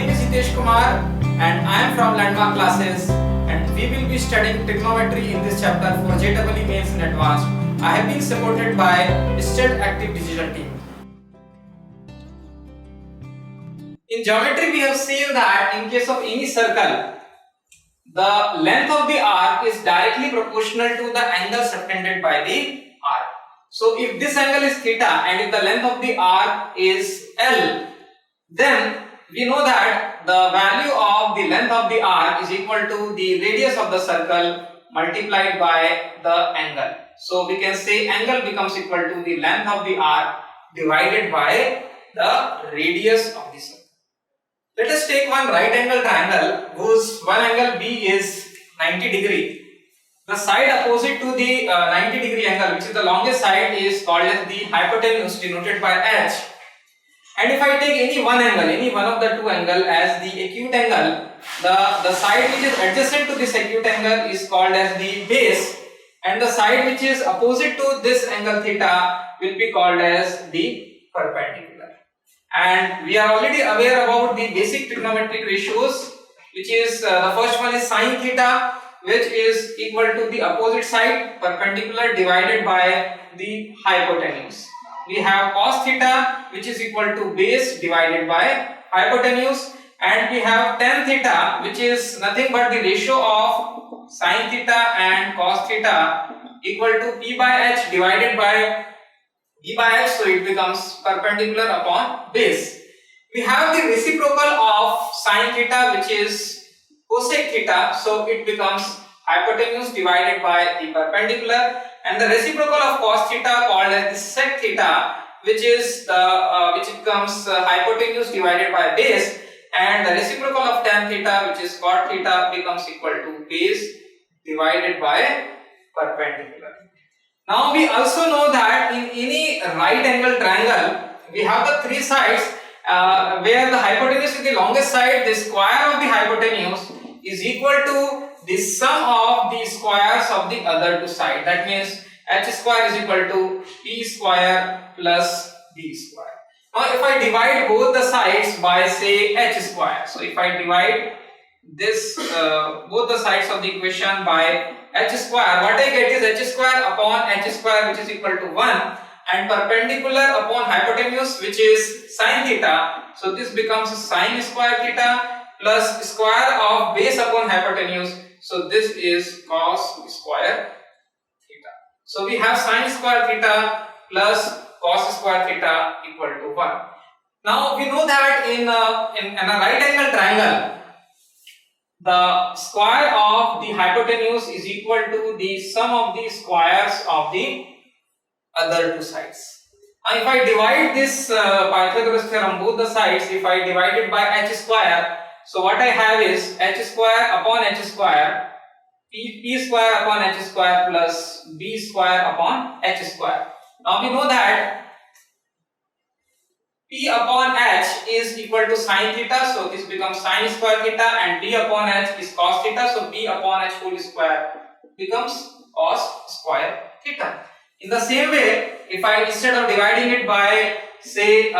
name is Hitesh Kumar and I am from Landmark Classes, and we will be studying trigonometry in this chapter for JEE Mains in Advanced. I have been supported by STED Active Digital Team. In geometry we have seen that in case of any circle, the length of the arc is directly proportional to the angle subtended by the arc. So if this angle is theta and if the length of the arc is L, then we know that the value of the length of the arc is equal to the radius of the circle multiplied by the angle. So we can say angle becomes equal to the length of the arc divided by the radius of the circle. Let us take one right angle triangle whose one angle B is 90 degree. The side opposite to the 90 degree angle, which is the longest side, is called as the hypotenuse, denoted by H. And if I take any one angle, any one of the two angle as the acute angle, the side which is adjacent to this acute angle is called as the base, and the side which is opposite to this angle theta will be called as the perpendicular. And we are already aware about the basic trigonometric ratios, which is the first one is sine theta, which is equal to the opposite side perpendicular divided by the hypotenuse. We have cos theta, which is equal to base divided by hypotenuse, and we have tan theta, which is nothing but the ratio of sine theta and cos theta equal to p by h divided by b by h, so it becomes perpendicular upon base. We have the reciprocal of sine theta, which is cosec theta, so it becomes hypotenuse divided by the perpendicular, and the reciprocal of cos theta called as the sec theta, which is which becomes hypotenuse divided by base, and the reciprocal of tan theta, which is cot theta, becomes equal to base divided by perpendicular. Now we also know that in any right angle triangle we have the three sides where the hypotenuse is the longest side. The square of the hypotenuse is equal to the sum of the squares of the other two sides. That means h square is equal to p square plus b square. Now if I divide both the sides by say h square, so if I divide this both the sides of the equation by h square, what I get is h square upon h square, which is equal to 1, and perpendicular upon hypotenuse, which is sine theta, so this becomes sine square theta plus square of base upon hypotenuse, so this is cos square theta. So we have sine square theta plus cos square theta equal to 1. Now we know that in a right angle triangle, the square of the hypotenuse is equal to the sum of the squares of the other two sides. Now if I divide this Pythagoras theorem both the sides, if I divide it by h square, so what I have is h square upon h square, p square upon h square plus b square upon h square. Now we know that p upon h is equal to sine theta, so this becomes sine square theta, and b upon h is cos theta, so b upon h whole square becomes cos square theta. In the same way, if I, instead of dividing it by say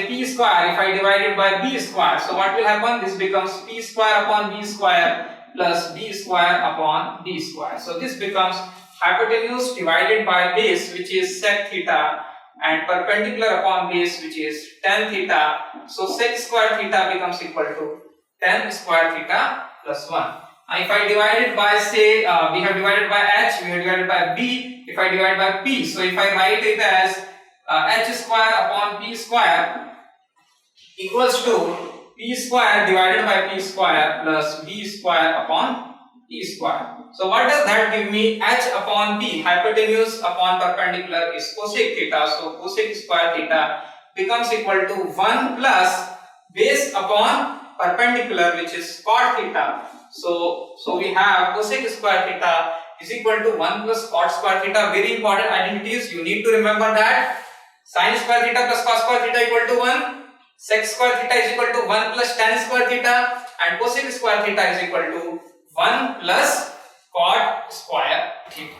p square, if I divide it by b square, so what will happen? This becomes p square upon b square plus b square upon b square. So this becomes hypotenuse divided by base, which is sec theta, and perpendicular upon base, which is tan theta. So sec square theta becomes equal to tan square theta plus 1. Now if I divide it by say we have divided by h, we have divided by b, if I divide by p, so if I write it as h square upon p square equals to p square divided by p square plus b square upon p square. So what does that give me? H upon p, hypotenuse upon perpendicular, is cosec theta, so cosec square theta becomes equal to 1 plus base upon perpendicular, which is cot theta. So we have cosec square theta is equal to 1 plus cot square theta. Very important identities, you need to remember that. Sine square theta plus cos square theta equal to 1, sec square theta is equal to 1 plus tan square theta, and cosec square theta is equal to 1 plus cot square theta.